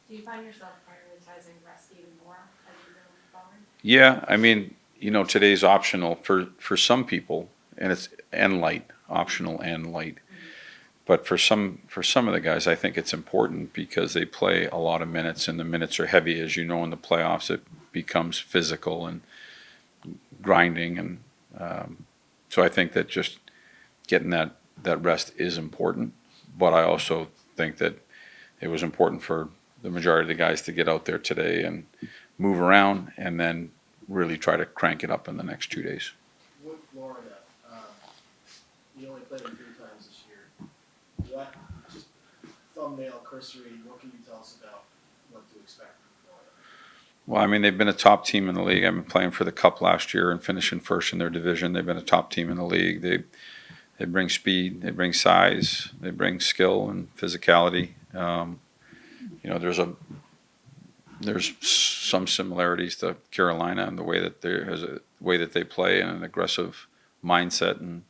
Do you find yourself prioritizing rest even more as you go forward? Yeah, I mean, today's optional for some people, and it's and light, optional and light. But for some of the guys, I think it's important because they play a lot of minutes, and the minutes are heavy, as you know, in the playoffs. It becomes physical and grinding, and so I think that just getting that rest is important. But I also think that it was important for the majority of the guys to get out there today and move around, and then really try to crank it up in the next 2 days. With Florida, you only played them 3 times this year. What, just thumbnail, cursory, what can you tell us about what to expect from Florida? Well, I mean, they've been a top team in the league. I've been playing for the Cup last year and finishing first in their division. They've been a top team in the league. They bring speed, they bring size, they bring skill and physicality. There's some similarities to Carolina in the way that they play and an aggressive mindset, and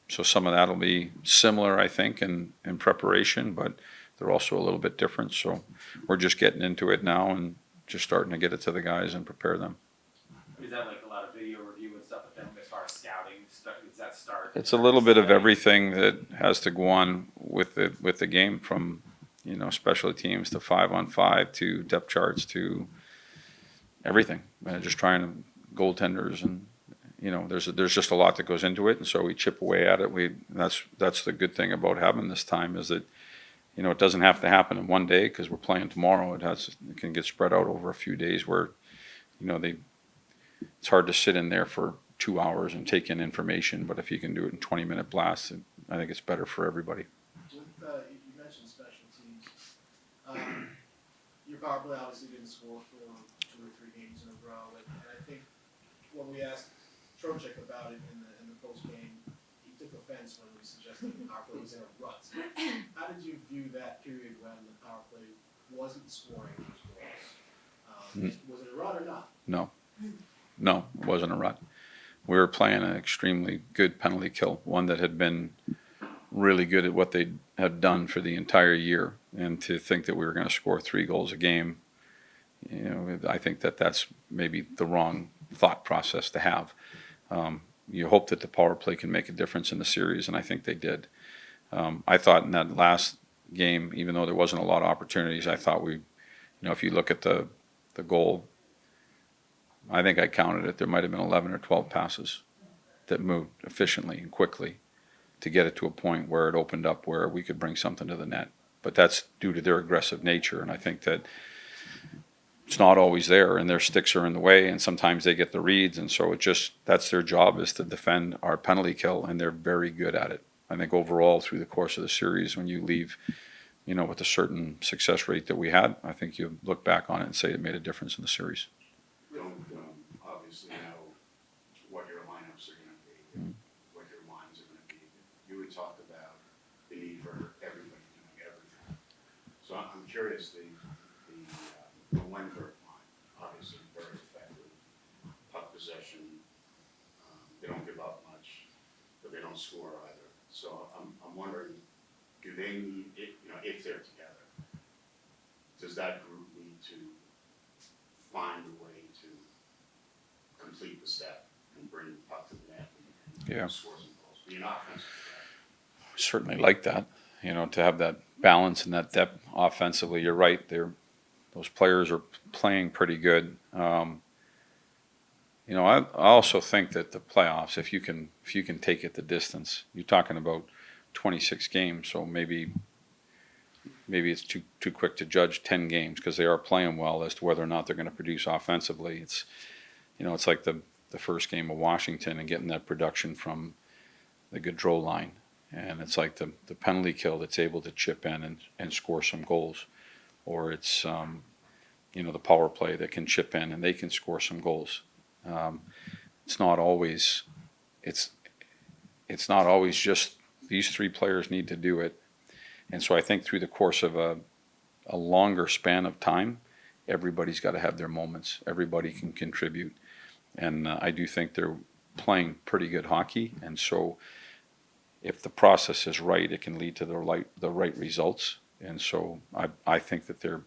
so some of that will be similar, I think, in preparation, but they're also a little bit different. So we're just getting into it now and just starting to get it to the guys and prepare them. Is that like a lot of video review and stuff with them as far as scouting? Does that start? It's a little bit of everything that has to go on with the game, from special teams to 5-on-5 to depth charts to everything. Just trying to goaltenders, and there's just a lot that goes into it, and so we chip away at it. That's the good thing about having this time, is that it doesn't have to happen in one day because we're playing tomorrow. It can get spread out over a few days where it's hard to sit in there for 2 hours and take in information, but if you can do it in 20-minute blasts, I think it's better for everybody. You mentioned special teams. Your power play obviously didn't score for 2 or 3 games in a row, and I think when we asked Trocheck about it in the post game, he took offense when we suggested the power play was in a rut. How did you view that period when the power play wasn't scoring those goals? Was it a rut or not? No, it wasn't a rut. We were playing an extremely good penalty kill, one that had been really good at what they had done for the entire year, and to think that we were going to score 3 goals a game, I think that's maybe the wrong thought process to have. You hope that the power play can make a difference in the series, and I think they did. I thought in that last game, even though there wasn't a lot of opportunities, I thought if you look at the goal, I think I counted it, there might have been 11 or 12 passes that moved efficiently and quickly to get it to a point where it opened up where we could bring something to the net. But that's due to their aggressive nature, and I think that it's not always there, and their sticks are in the way, and sometimes they get the reads, and so that's their job, is to defend our penalty kill, and they're very good at it. I think overall through the course of the series, when you leave with a certain success rate that we had, I think you look back on it and say it made a difference in the series. We don't obviously know what your lineups are going to be, what your lines are going to be. You would talk about the need for everybody doing everything. So I'm curious, the Wentworth line, obviously very effective, puck possession. They don't give up much, but they don't score either. So I'm wondering, do they need it? If they're together, does that group need to find a way to complete the step and bring the puck to the net and score some goals? Be an offensive threat. Certainly like that, to have that balance and that depth offensively. You're right, those players are playing pretty good. I also think that the playoffs, if you can take it the distance, you're talking about 26 games, so maybe it's too quick to judge 10 games because they are playing well as to whether or not they're going to produce offensively. It's like the first game of Washington and getting that production from the Gaudreau line, and it's like the penalty kill that's able to chip in and score some goals, or it's the power play that can chip in and they can score some goals. It's not always just these 3 players need to do it. And so I think through the course of a longer span of time, everybody's got to have their moments. Everybody can contribute. And I do think they're playing pretty good hockey. And so if the process is right, it can lead to the right results. And so I think that through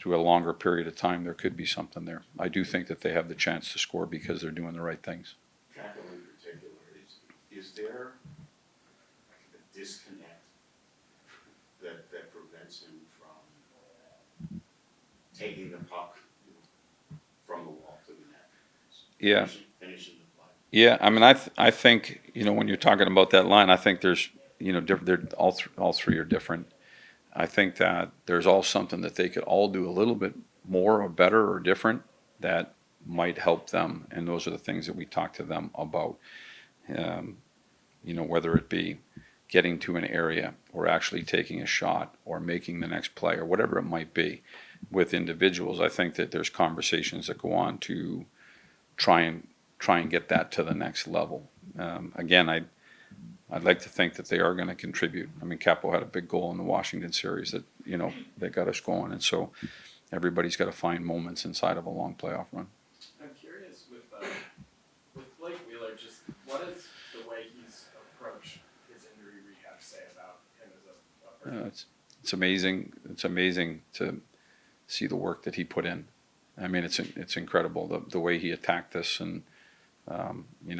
a longer period of time, there could be something there. I do think that they have the chance to score because they're doing the right things. Capo in particular, is there a disconnect that prevents him from taking the puck from the wall to the net? Yeah. Finishing the play. Yeah, I mean, I think, when you're talking about that line, I think there's, they're all three are different. I think that there's all something that they could all do a little bit more or better or different that might help them, and those are the things that we talk to them about. Whether it be getting to an area or actually taking a shot or making the next play or whatever it might be. With individuals, I think that there's conversations that go on to try and get that to the next level. Again, I'd like to think that they are going to contribute. I mean, Capo had a big goal in the Washington series that that got us going, and so everybody's got to find moments inside of a long playoff run. I'm curious with Blake Wheeler, just what is the way he's approached his injury rehab say about him as a person? It's amazing. It's amazing to see the work that he put in. I mean, it's incredible the way he attacked this, and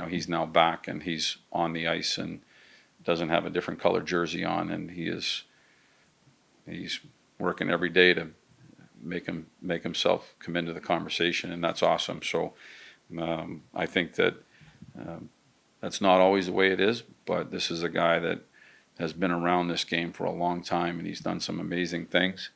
he's now back and he's on the ice and doesn't have a different colored jersey on, and he's working every day to make himself come into the conversation, and that's awesome. So I think that that's not always the way it is, but this is a guy that has been around this game for a long time, and he's done some amazing things.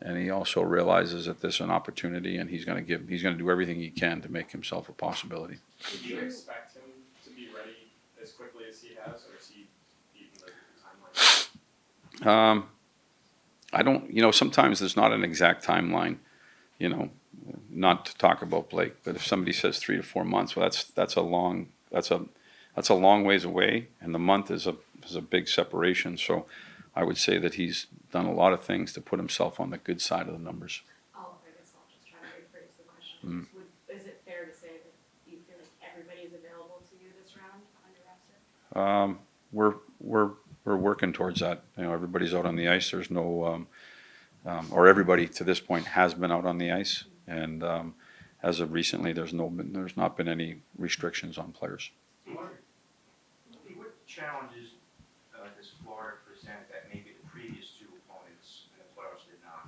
And he also realizes that this is an opportunity, and he's going to do everything he can to make himself a possibility. Would you expect him to be ready as quickly as he has, or is he beating the timeline? I don't. Sometimes there's not an exact timeline. Not to talk about Blake, but if somebody says 3 to 4 months, well, that's a long ways away, and the month is a big separation. So I would say that he's done a lot of things to put himself on the good side of the numbers. I guess I'll just try to rephrase the question. Is it fair to say that you feel like everybody is available to you this round on your roster? We're working towards that. Everybody's out on the ice. There's no, or everybody to this point has been out on the ice, and as of recently, there's not been any restrictions on players. What challenges does Florida present that maybe the previous two opponents in the playoffs did not?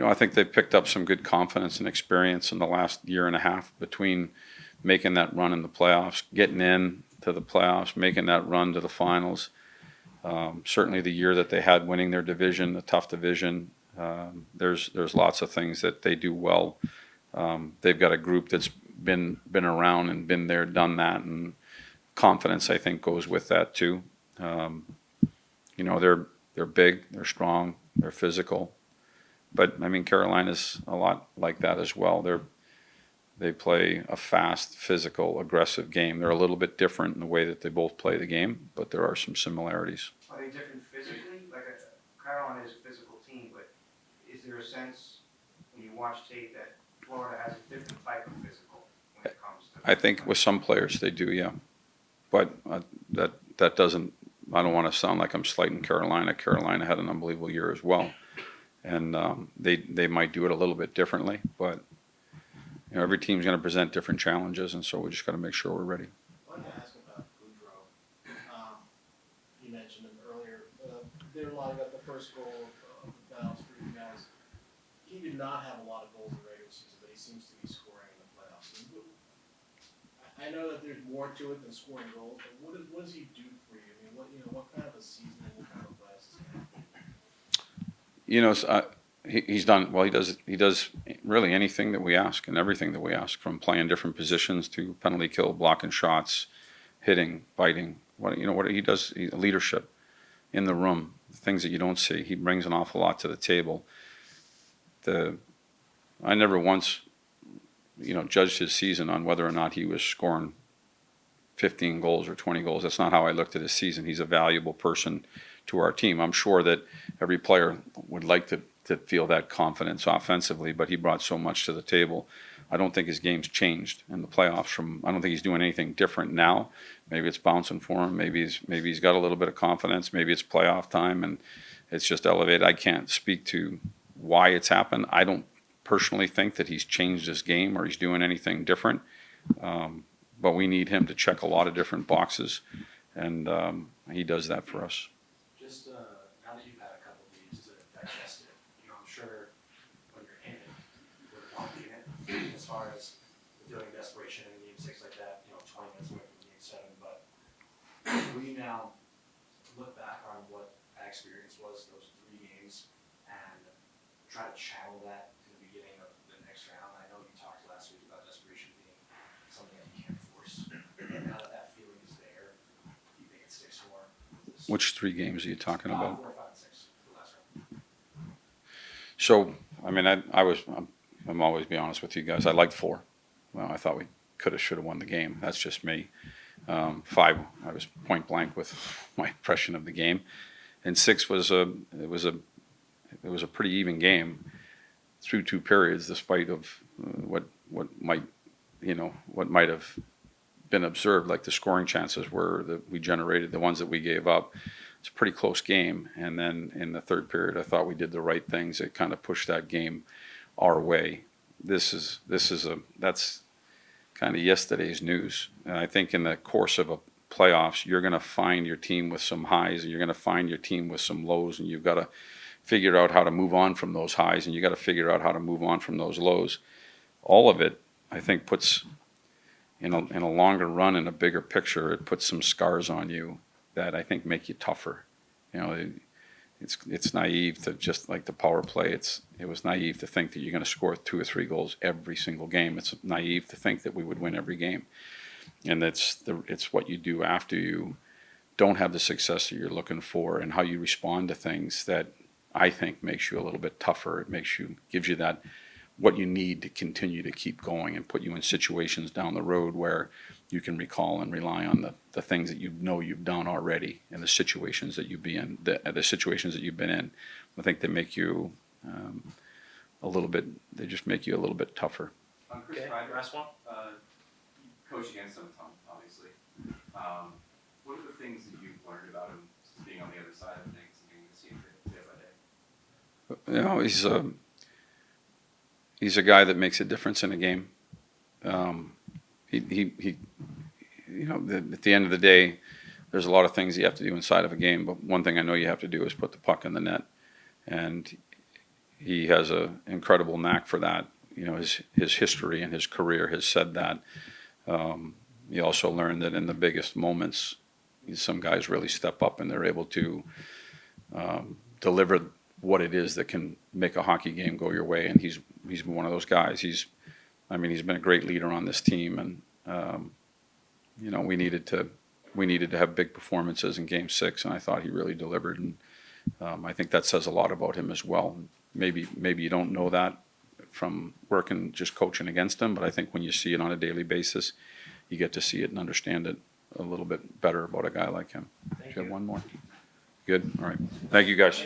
I think they've picked up some good confidence and experience in the last year and a half between making that run in the playoffs, getting in to the playoffs, making that run to the finals. Certainly the year that they had winning their division, the tough division, there's lots of things that they do well. They've got a group that's been around and been there, done that, and confidence, I think, goes with that too. They're big, they're strong, they're physical, but I mean Carolina's a lot like that as well. They play a fast, physical, aggressive game. They're a little bit different in the way that they both play the game, but there are some similarities. Are they different physically? Carolina is a physical team, but is there a sense when you watch tape that Florida has a different type of physical when it comes to? I think with some players they do, yeah, but that doesn't. I don't want to sound like I'm slighting Carolina. Carolina had an unbelievable year as well, and they might do it a little bit differently, but every team's going to present different challenges, and so we just got to make sure we're ready. I wanted to ask about Goudreau. You mentioned him earlier. They're lining up the first goal of the playoffs for you guys. He did not have a lot of goals in the regular season, but he seems to be scoring in the playoffs. I know that there's more to it than scoring goals, but what does he do for you? I mean, what kind of a season and what kind of playoffs does he have? He's done well. He does really anything that we ask and everything that we ask, from playing different positions to penalty kill, blocking shots, hitting, biting. What he does, leadership in the room, things that you don't see. He brings an awful lot to the table. I never once, judged his season on whether or not he was scoring 15 goals or 20 goals. That's not how I looked at his season. He's a valuable person to our team. I'm sure that every player would like to feel that confidence offensively, but he brought so much to the table I don't think his game's changed in the playoffs I don't think he's doing anything different now. Maybe it's bouncing for him. Maybe he's got a little bit of confidence. Maybe it's playoff time and it's just elevated. I can't speak to why it's happened. I don't personally think that he's changed his game or he's doing anything different. But we need him to check a lot of different boxes, and he does that for us. Just now that you've had a couple of days to digest it, I'm sure when you're in it, you're wanting it. As far as feeling desperation in Game 6 like that, 20 minutes away from Game 7. But will you now look back on what that experience was, those 3 games, and try to channel that in the beginning of the next round? I know you talked last week about desperation being something that you can't force. And now that that feeling is there, do you think it sticks more? Which 3 games are you talking about? 4, 5, and 6, the last round. So, I mean, I'm always be honest with you guys. I liked 4. Well, I thought we could have, should have won the game. That's just me. 5, I was point blank with my impression of the game, and 6 was a pretty even game through 2 periods, despite of what might have been observed, like the scoring chances were that we generated, the ones that we gave up. It's a pretty close game, and then in the 3rd period, I thought we did the right things that kind of pushed that game our way. That's kind of yesterday's news. And I think in the course of a playoffs, you're going to find your team with some highs, and you're going to find your team with some lows, and you've got to figure out how to move on from those highs, and you got to figure out how to move on from those lows. All of it, I think, puts in a longer run, in a bigger picture, it puts some scars on you that I think make you tougher. It's naive to, just like the power play. It was naive to think that you're going to score 2 or 3 goals every single game. It's naive to think that we would win every game, and it's what you do after you don't have the success that you're looking for, and how you respond to things that I think makes you a little bit tougher. It gives you that what you need to continue to keep going and put you in situations down the road where you can recall and rely on the things that you've done already, and the situations that you've been in, the situations that you've been in. I think they make you they just make you a little bit tougher. Chris, Okay, last one. you coach against him a ton, obviously. What are the things that you've learned about him, just being on the other side of things and being the same day by day? He's a guy that makes a difference in a game. At the end of the day, there's a lot of things you have to do inside of a game, but one thing I know you have to do is put the puck in the net, and he has an incredible knack for that. His history and his career has said that. He also learned that in the biggest moments, some guys really step up and they're able to deliver what it is that can make a hockey game go your way, and he's one of those guys. He's been a great leader on this team, and we needed to have big performances in Game 6, and I thought he really delivered, and I think that says a lot about him as well. Maybe you don't know that from working, just coaching against him, but I think when you see it on a daily basis, you get to see it and understand it a little bit better about a guy like him. Do you have one more? Good. All right. Thank you, guys.